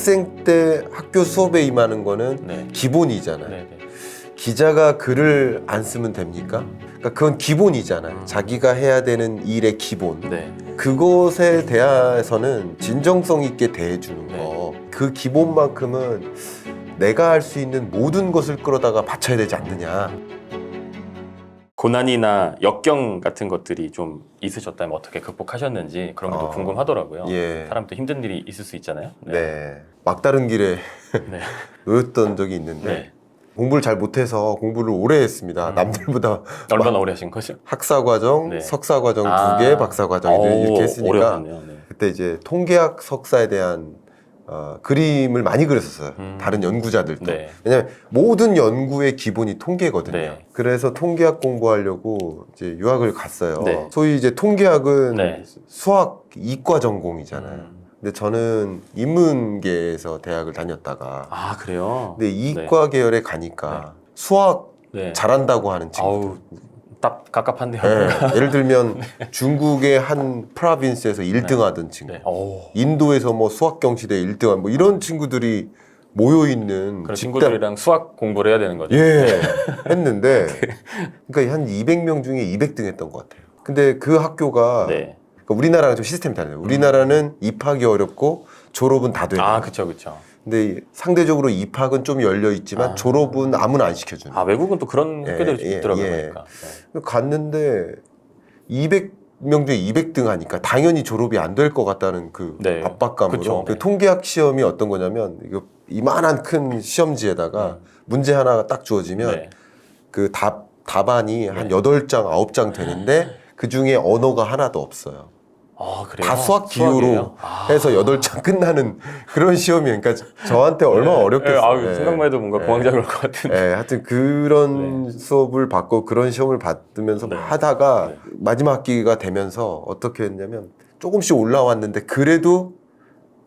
학생 때 학교 수업에 임하는 거는 네. 기본이잖아요. 네, 네. 기자가 글을 안 쓰면 됩니까? 그러니까 그건 기본이잖아요. 자기가 해야 되는 일의 기본. 네. 그것에 대해서는 진정성 있게 대해주는 네. 거. 그 기본만큼은 내가 할 수 있는 모든 것을 끌어다가 바쳐야 되지 않느냐. 고난이나 역경 같은 것들이 좀 있으셨다면 어떻게 극복하셨는지 그런 것도 궁금하더라고요. 예. 사람도 힘든 일이 있을 수 있잖아요. 네. 막다른 길에 네. 놓였던 적이 있는데 네. 공부를 잘 못해서 공부를 오래 했습니다. 남들보다 얼마나 오래 하신 거죠? 학사과정, 네. 석사과정 2개, 박사과정 이렇게 했으니까 어려웠네요. 네. 그때 이제 통계학 석사에 대한 그림을 많이 그렸었어요. 다른 연구자들도. 네. 왜냐하면 모든 연구의 기본이 통계거든요. 네. 그래서 통계학 공부하려고 이제 유학을 갔어요. 네. 소위 이제 통계학은 네. 수학, 이과 전공이잖아요. 근데 저는 인문계에서 대학을 다녔다가 아, 그래요? 근데 이과 계열에 가니까 수학 네. 잘한다고 하는 친구. 아우, 딱 갑갑한데요. 네. 예를 들면 중국의 한 프라빈스에서 1등 하던 친구. 네. 오. 인도에서 뭐 수학 경시대 1등한 뭐 이런 친구들이 모여 있는 그런 친구들이랑 수학 공부를 해야 되는 거죠. 예 했는데 그러니까 한 200명 중에 200등 했던 것 같아요. 근데 그 학교가 네. 그러니까 우리나라랑 좀 시스템이 달라요. 우리나라는 입학이 어렵고 졸업은 다 돼요. 아, 그쵸, 그쵸. 근데 상대적으로 입학은 좀 열려 있지만 졸업은 아무나 안 시켜주는. 아, 외국은 또 그런 예, 학교들이 좀 예, 있더라고요. 예. 그러니까. 네. 갔는데 200명 중에 200등 하니까 당연히 졸업이 안 될 것 같다는 그 네. 압박감으로 그쵸. 그 네. 통계학 시험이 어떤 거냐면 이거 이만한 큰 시험지에다가 문제 하나가 딱 주어지면 네. 그 답안이 한 8장, 9장 되는데 그 중에 언어가 하나도 없어요. 아, 그래요? 다 수학 기호로 수학이에요? 아. 해서 8장 끝나는 그런 시험이에요. 그러니까 저한테 얼마나 어렵겠어요. 아유, 네. 생각만 해도 뭔가 공황장애 올 것 같은데. 네, 하여튼 그런 수업을 받고 그런 시험을 받으면서 네. 하다가 네. 마지막 학기가 되면서 어떻게 했냐면 조금씩 올라왔는데 그래도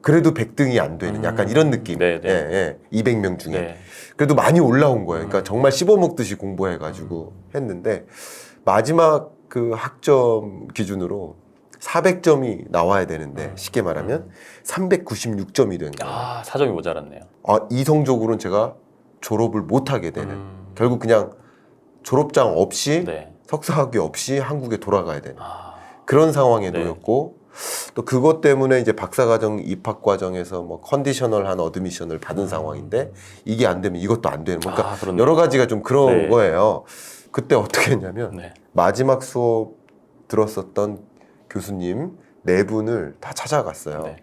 100등이 안 되는 약간 이런 느낌. 네, 네. 예, 200명 중에. 네. 그래도 많이 올라온 거예요. 그러니까 정말 씹어먹듯이 공부해가지고 했는데 마지막 그 학점 기준으로 400점이 나와야 되는데 쉽게 말하면 396점이 된 거예요. 아, 4점이 모자랐네요. 이성적으로는 제가 졸업을 못하게 되는 결국 그냥 졸업장 없이 네. 석사학위 없이 한국에 돌아가야 되는 아, 그런 상황에 네. 놓였고 또 그것 때문에 이제 박사과정 입학 과정에서 뭐 컨디셔널한 어드미션을 받은 상황인데 이게 안 되면 이것도 안 되는 그러니까 그렇네요. 여러 가지가 좀 그런 네. 거예요. 그때 어떻게 했냐면 네. 마지막 수업 들었었던 교수님 4분을 다 찾아갔어요. 네.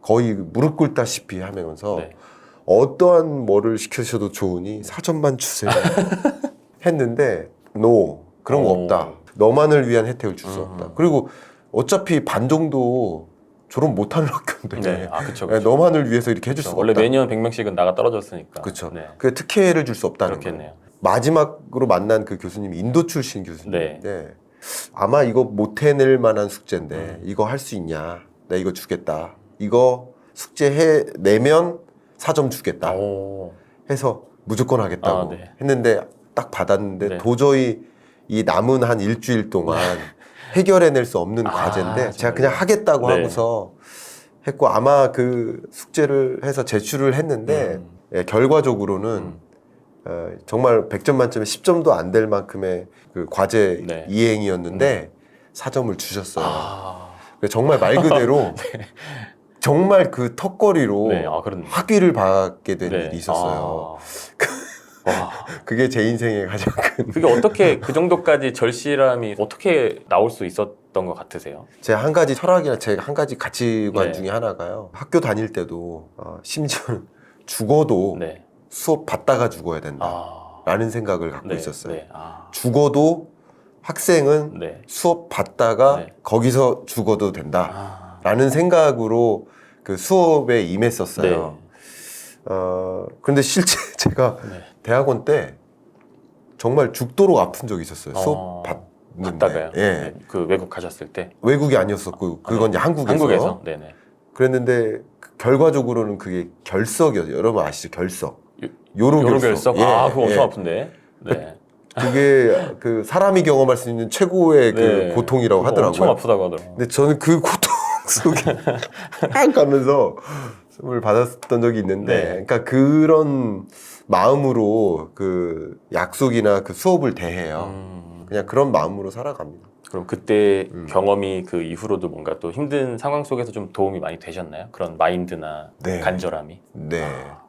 거의 무릎 꿇다시피 하면서 네. 어떠한 뭐를 시켜주셔도 좋으니 4점만 주세요. 했는데 no 그런 거 없다. 너만을 위한 혜택을 줄 수 없다. 그리고 어차피 반 정도 졸업 못하는 학교인데 네. 아, 그쵸, 그쵸. 너만을 위해서 이렇게 해줄 수가 원래 없다. 매년 100명씩은 나가 떨어졌으니까. 그렇죠. 네. 그 특혜를 줄 수 없다는 그렇겠네요. 거예요. 마지막으로 만난 그 교수님이 인도 출신 교수님인데 아마 이거 못 해낼 만한 숙제인데 이거 할 수 있냐? 나 이거 주겠다. 이거 숙제 해내면 4점 주겠다. 오. 해서 무조건 하겠다고 네. 했는데 딱 받았는데 네. 도저히 이 남은 한 일주일 동안 해결해낼 수 없는 과제인데 제가 그냥 하겠다고 네. 하고서 했고 아마 그 숙제를 해서 제출을 했는데 결과적으로는 정말 100점 만점에 10점도 안 될 만큼의 그 과제 네. 이행이었는데 4점을 주셨어요. 아. 정말 말 그대로 정말 그 턱걸이로 네. 아, 그렇네. 학위를 받게 된 네. 일이 있었어요. 와. 그게 제 인생의 가장 큰. 그게 어떻게 그 정도까지 절실함이 어떻게 나올 수 있었던 것 같으세요? 제 한 가지 철학이나 제 한 가지 가치관 네. 중에 하나가요. 학교 다닐 때도 심지어 죽어도 네. 수업 받다가 죽어야 된다. 아. 라는 생각을 갖고 네. 있었어요. 네. 아. 죽어도 학생은 네. 수업 받다가 네. 거기서 죽어도 된다. 아. 라는 생각으로 그 수업에 임했었어요. 그런데 실제 제가 네. 대학원 때 정말 죽도록 아픈 적이 있었어요. 수업 받는데. 받다가요? 예. 네. 그 외국 가셨을 때? 외국이 아니었었고 그건 이제 한국에서. 네네. 그랬는데 결과적으로는 그게 결석이었어요. 여러분 아시죠? 결석. 요로결석? 요로결석. 아, 그거 엄청 아픈데. 네. 그게 그 사람이 경험할 수 있는 최고의 그 네. 고통이라고 그거 하더라고요. 엄청 아프다고 하더라고요. 근데 저는 그 고통 속에 딱 가면서 을 받았던 적이 있는데, 네. 그러니까 그런 마음으로 그 약속이나 그 수업을 대해요. 그냥 그런 마음으로 살아갑니다. 그럼 그때 경험이 그 이후로도 뭔가 또 힘든 상황 속에서 좀 도움이 많이 되셨나요? 그런 마인드나 네. 간절함이? 네.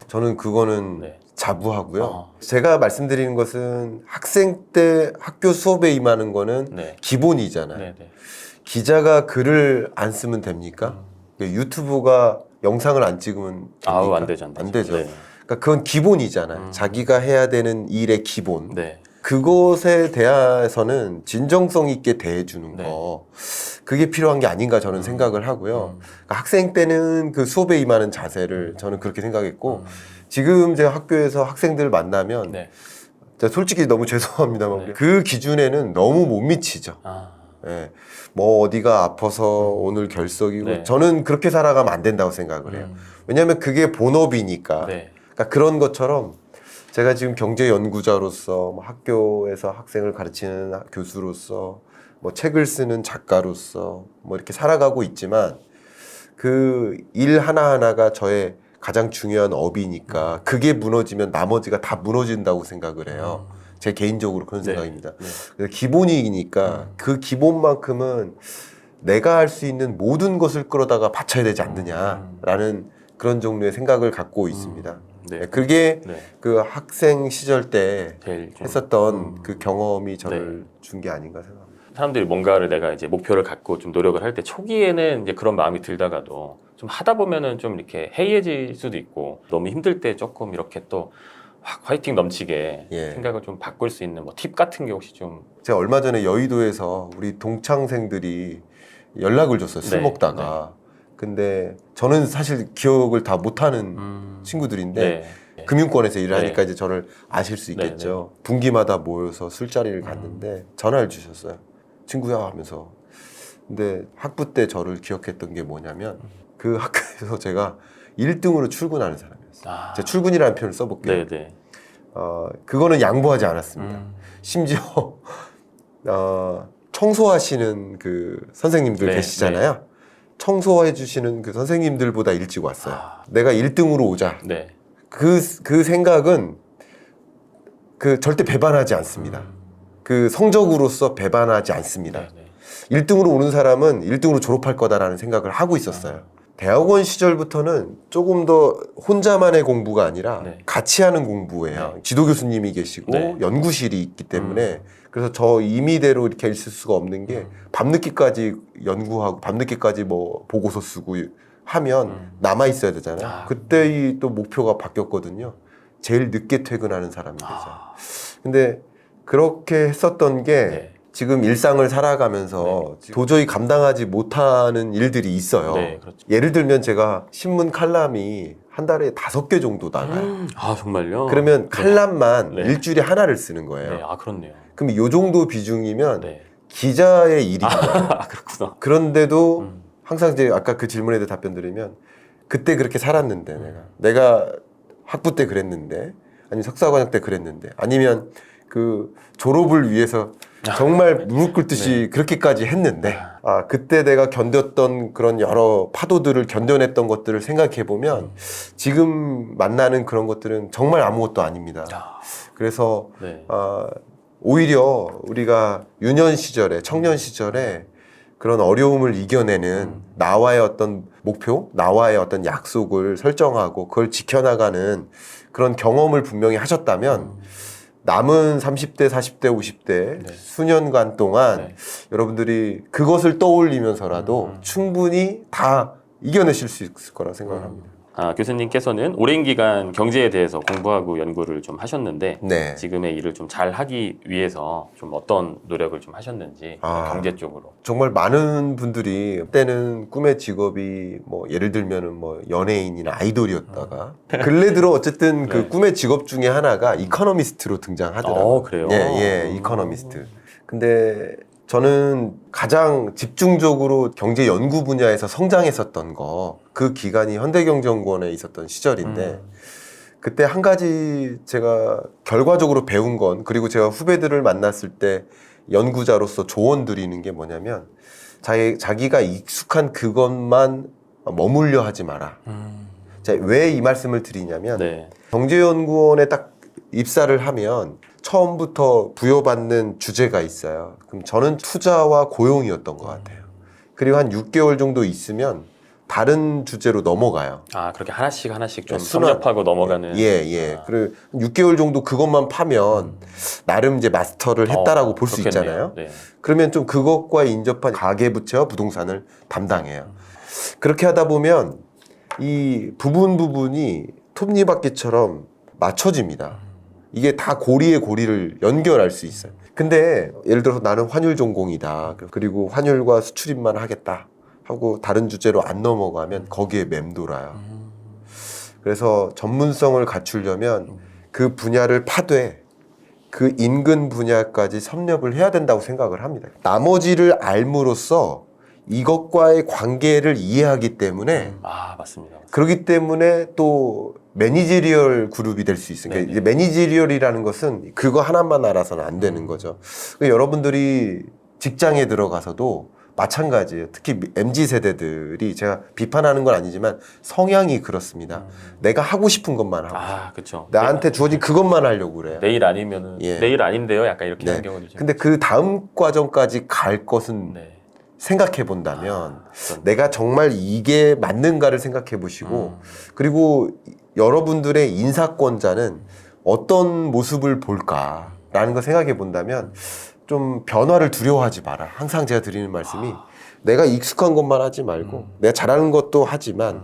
저는 그거는 네. 자부하고요. 제가 말씀드리는 것은 학생 때 학교 수업에 임하는 거는 네. 기본이잖아요. 네, 네. 기자가 글을 안 쓰면 됩니까? 유튜브가 영상을 안 찍으면 됩니까? 아우 안 되죠, 안 되죠. 네. 그러니까 그건 기본이잖아요. 자기가 해야 되는 일의 기본. 네. 그것에 대해서는 진정성 있게 대해주는 네. 거, 그게 필요한 게 아닌가 저는 생각을 하고요. 그러니까 학생 때는 그 수업에 임하는 자세를 저는 그렇게 생각했고, 지금 제가 학교에서 학생들 만나면 네. 제가 솔직히 너무 죄송합니다만 네. 그 기준에는 너무 못 미치죠. 아, 예. 뭐 어디가 아파서 오늘 결석이고, 네. 저는 그렇게 살아가면 안 된다고 생각을 해요. 왜냐하면 그게 본업이니까. 네. 그러니까 그런 것처럼 제가 지금 경제 연구자로서, 뭐 학교에서 학생을 가르치는 교수로서, 뭐 책을 쓰는 작가로서 뭐 이렇게 살아가고 있지만, 그 일 하나하나가 저의 가장 중요한 업이니까 그게 무너지면 나머지가 다 무너진다고 생각을 해요. 제 개인적으로 그런 네. 생각입니다. 네. 그래서 기본이니까 그 기본만큼은 내가 할 수 있는 모든 것을 끌어다가 바쳐야 되지 않느냐라는 그런 종류의 생각을 갖고 있습니다. 네. 그게 네. 그 학생 시절 때 제일 좀 했었던 그 경험이 저를 준 게 아닌가 생각합니다. 사람들이 뭔가를 내가 이제 목표를 갖고 좀 노력을 할 때 초기에는 이제 그런 마음이 들다가도 좀 하다 보면은 좀 이렇게 해이해질 수도 있고 너무 힘들 때 조금 이렇게 또 확 화이팅 넘치게 예. 생각을 좀 바꿀 수 있는 뭐 팁 같은 게 혹시 좀 제가 얼마 전에 여의도에서 우리 동창생들이 연락을 줬어요. 술 네, 먹다가. 근데 저는 사실 기억을 다 못하는 친구들인데 네. 금융권에서 일을 네. 하니까 이제 저를 아실 수 있겠죠. 분기마다 모여서 술자리를 갔는데 전화를 주셨어요. 친구야 하면서. 근데 학부 때 저를 기억했던 게 뭐냐면 그 학교에서 제가 1등으로 출근하는 사람이었어요. 아. 제가 출근이라는 표현을 써볼게요. 네, 네. 그거는 양보하지 않았습니다. 심지어 청소하시는 그 선생님들 네, 계시잖아요. 청소해 주시는 그 선생님들보다 일찍 왔어요. 내가 1등으로 오자. 네. 그 생각은 그 절대 배반하지 않습니다. 그 성적으로서 배반하지 않습니다. 네, 네. 1등으로 오는 사람은 1등으로 졸업할 거다라는 생각을 하고 있었어요. 대학원 시절부터는 조금 더 혼자만의 공부가 아니라 네. 같이 하는 공부예요. 네. 지도 교수님이 계시고 네. 연구실이 있기 때문에 그래서 저 임의대로 이렇게 있을 수가 없는 게 밤늦게까지 연구하고 밤늦게까지 뭐 보고서 쓰고 하면 남아 있어야 되잖아요. 아. 그때 이 또 목표가 바뀌었거든요. 제일 늦게 퇴근하는 사람이 되자. 근데 그렇게 했었던 게 네. 지금 일상을 살아가면서 도저히 감당하지 못하는 일들이 있어요. 네, 그렇죠. 예를 들면 제가 신문 칼럼이 한 달에 5개 정도 나가요. 아, 정말요? 그러면 칼럼만 네. 일주일에 하나를 쓰는 거예요. 네, 아, 그렇네요. 그럼 이 정도 비중이면 네. 기자의 일인 거예요. 아, 그렇구나. 그런데도 항상 이제 아까 그 질문에 대해 답변 드리면 그때 그렇게 살았는데 내가 학부 때 그랬는데 아니면 석사과정 때 그랬는데 아니면 그 졸업을 위해서 정말 무릎 꿇듯이 그렇게까지 했는데 그때 내가 견뎠던 그런 여러 파도들을 견뎌냈던 것들을 생각해 보면 지금 만나는 그런 것들은 정말 아무것도 아닙니다. 그래서 네. 오히려 우리가 유년 시절에 청년 시절에 그런 어려움을 이겨내는 나와의 어떤 목표, 나와의 어떤 약속을 설정하고 그걸 지켜나가는 그런 경험을 분명히 하셨다면 남은 30대, 40대, 50대 수년간 동안 여러분들이 그것을 떠올리면서라도 충분히 다 이겨내실 수 있을 거라 생각합니다. 아, 교수님께서는 오랜 기간 경제에 대해서 공부하고 연구를 좀 하셨는데 네. 지금의 일을 좀 잘 하기 위해서 좀 어떤 노력을 좀 하셨는지 경제 쪽으로. 정말 많은 분들이 그때는 꿈의 직업이 뭐 예를 들면은 뭐 연예인이나 아이돌이었다가 근래 들어 어쨌든 그 꿈의 직업 중에 하나가 이코노미스트로 등장하더라고요. 그래요? 예, 이코노미스트. 근데 저는 가장 집중적으로 경제 연구 분야에서 성장했었던 거 그 기간이 현대경제연구원에 있었던 시절인데 그때 한 가지 제가 결과적으로 배운 건 그리고 제가 후배들을 만났을 때 연구자로서 조언 드리는 게 뭐냐면 자기가 익숙한 그것만 머물려 하지 마라. 왜 이 말씀을 드리냐면 네. 경제연구원에 딱 입사를 하면 처음부터 부여받는 주제가 있어요. 그럼 저는 투자와 고용이었던 것 같아요. 그리고 한 6개월 정도 있으면 다른 주제로 넘어가요. 아, 그렇게 하나씩 좀 순환. 섭렵하고 넘어가는. 예. 아. 그리고 6개월 정도 그것만 파면 나름 이제 마스터를 했다라고 볼 수 그렇겠네요. 있잖아요. 네. 그러면 좀 그것과 인접한 가계부채와 부동산을 담당해요. 그렇게 하다 보면 이 부분이 톱니바퀴처럼 맞춰집니다. 이게 다 고리에 고리를 연결할 수 있어요. 근데 예를 들어서 나는 환율 전공이다. 그리고 환율과 수출입만 하겠다 하고 다른 주제로 안 넘어가면 거기에 맴돌아요. 그래서 전문성을 갖추려면 그 분야를 파되 그 인근 분야까지 섭렵을 해야 된다고 생각을 합니다. 나머지를 알므로써 이것과의 관계를 이해하기 때문에 아, 맞습니다. 그렇기 때문에 또 매니지리얼 그룹이 될 수 있어요. 그러니까 이제 매니지리얼이라는 것은 그거 하나만 알아서는 안 되는 거죠. 그러니까 여러분들이 직장에 들어가서도 마찬가지예요. 특히 MZ 세대들이 제가 비판하는 건 아니지만 성향이 그렇습니다. 내가 하고 싶은 것만 하고 아, 그렇죠. 나한테 주어진 그것만 하려고 그래요. 내일 아니면은 예. 내일 아닌데요. 약간 이렇게 네. 하는 경우도 좀. 근데 그 다음 과정까지 갈 것은 네. 생각해 본다면 그런- 내가 정말 이게 맞는가를 생각해 보시고 그리고 여러분들의 인사권자는 어떤 모습을 볼까라는 걸 생각해 본다면 좀 변화를 두려워하지 마라. 항상 제가 드리는 말씀이 내가 익숙한 것만 하지 말고 내가 잘하는 것도 하지만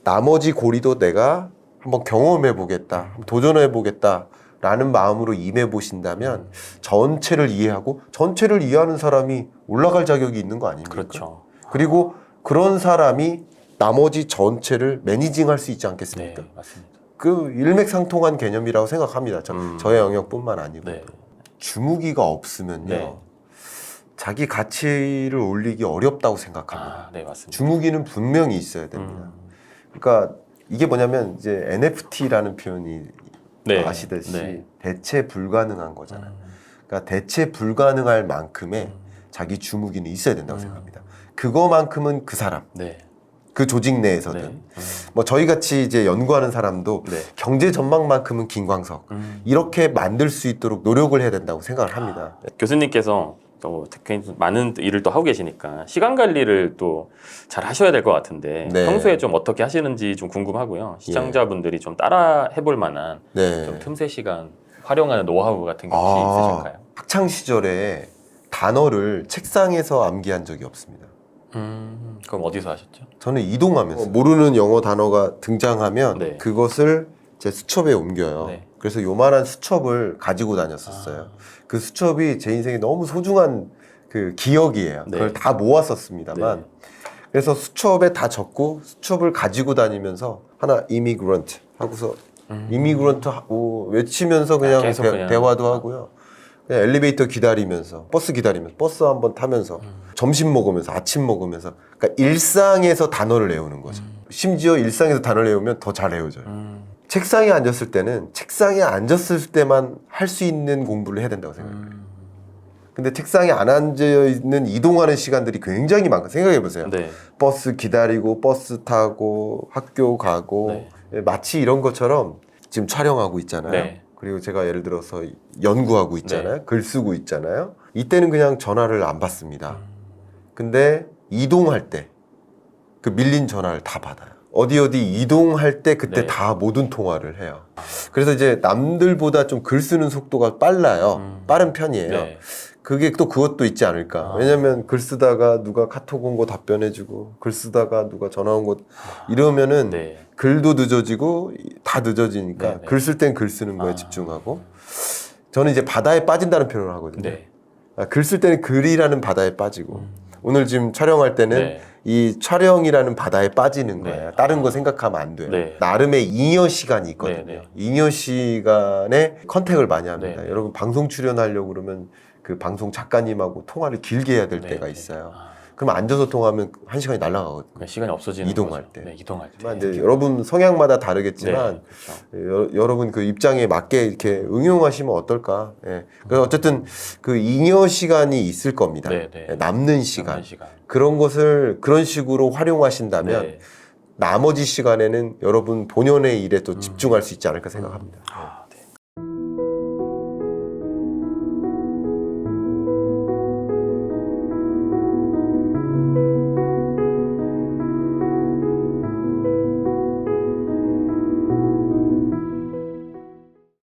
나머지 고리도 내가 한번 경험해 보겠다. 한번 도전해 보겠다. 라는 마음으로 임해 보신다면 전체를 이해하고 전체를 이해하는 사람이 올라갈 자격이 있는 거 아닙니까? 그렇죠. 그리고 그런 사람이 나머지 전체를 매니징할 수 있지 않겠습니까? 네, 맞습니다. 그 일맥상통한 개념이라고 생각합니다. 저의 영역뿐만 아니고 네. 주무기가 없으면요 네. 자기 가치를 올리기 어렵다고 생각합니다. 아, 네, 맞습니다. 주무기는 분명히 있어야 됩니다. 그러니까 이게 뭐냐면 이제 NFT라는 표현이 네. 아시다시피 네. 대체 불가능한 거잖아요. 그러니까 대체 불가능할 만큼의 자기 주무기는 있어야 된다고 생각합니다. 그거만큼은 그 사람, 네. 그 조직 내에서든 네. 뭐 저희 같이 이제 연구하는 사람도 네. 경제 전망만큼은 김광석 이렇게 만들 수 있도록 노력을 해야 된다고 생각을 합니다. 교수님께서 또 굉장히 많은 일을 또 하고 계시니까 시간 관리를 또 잘 하셔야 될 것 같은데 네. 평소에 좀 어떻게 하시는지 좀 궁금하고요. 시청자분들이 좀 따라 해볼 만한 네. 좀 틈새 시간 활용하는 노하우 같은 게 혹시 있으실까요? 학창 시절에 단어를 책상에서 암기한 적이 없습니다. 그럼 어디서 하셨죠? 저는 이동하면서 모르는 영어 단어가 등장하면 네. 그것을 제 수첩에 옮겨요. 네. 그래서 요만한 수첩을 가지고 다녔었어요. 그 수첩이 제 인생에 너무 소중한 그 기억이에요. 네. 그걸 다 모았었습니다만 네. 그래서 수첩에 다 적고 수첩을 가지고 다니면서 하나 이미그런트 하고서 이미그런트 하고 외치면서 그냥, 계속 그냥. 대화도 하고요. 그냥 엘리베이터 기다리면서 버스 기다리면서 버스 한번 타면서 점심 먹으면서 아침 먹으면서 그러니까 일상에서 단어를 외우는 거죠. 심지어 일상에서 단어를 외우면 더 잘 외워져요. 책상에 앉았을 때는 책상에 앉았을 때만 할 수 있는 공부를 해야 된다고 생각해요. 근데 책상에 안 앉아 있는 이동하는 시간들이 굉장히 많고 생각해 보세요. 네. 버스 기다리고 버스 타고 학교 가고 네. 마치 이런 것처럼 지금 촬영하고 있잖아요. 네. 그리고 제가 예를 들어서 연구하고 있잖아요. 글 쓰고 있잖아요. 이때는 그냥 전화를 안 받습니다. 근데 이동할 때 그 밀린 전화를 다 받아요. 어디 이동할 때 그때 네. 다 모든 통화를 해요. 그래서 이제 남들보다 좀 글 쓰는 속도가 빨라요. 빠른 편이에요. 네. 그게 또 그것도 있지 않을까. 왜냐면 글 쓰다가 누가 카톡 온 거 답변해주고 글 쓰다가 누가 전화 온 거 이러면은 네. 글도 늦어지고 다 늦어지니까 네, 네. 글 쓸 땐 글 쓰는 거에 집중하고 저는 이제 바다에 빠진다는 표현을 하거든요. 네. 글 쓸 때는 글이라는 바다에 빠지고 오늘 지금 촬영할 때는 네. 이 촬영이라는 바다에 빠지는 거예요. 네. 다른 거 생각하면 안 돼요. 네. 나름의 잉여 시간이 있거든요. 네, 네. 잉여 시간에 컨택을 많이 합니다. 네, 네. 여러분 방송 출연하려고 그러면 그 방송 작가님하고 통화를 길게 해야 될 네, 때가 네. 있어요. 그럼 앉아서 통화하면 1시간이 날아가거든요. 그냥 시간이 없어지는 이동할 거죠. 때. 네, 이동할 때. 하지만 이제 여러분 성향마다 다르겠지만 네, 그렇죠. 여러분 그 입장에 맞게 이렇게 응용하시면 어떨까. 예. 그래서 어쨌든 그 잉여 시간이 있을 겁니다. 네, 네. 예, 남는 시간. 남는 시간. 그런 것을 그런 식으로 활용하신다면 네. 나머지 시간에는 여러분 본연의 일에 또 집중할 수 있지 않을까 생각합니다.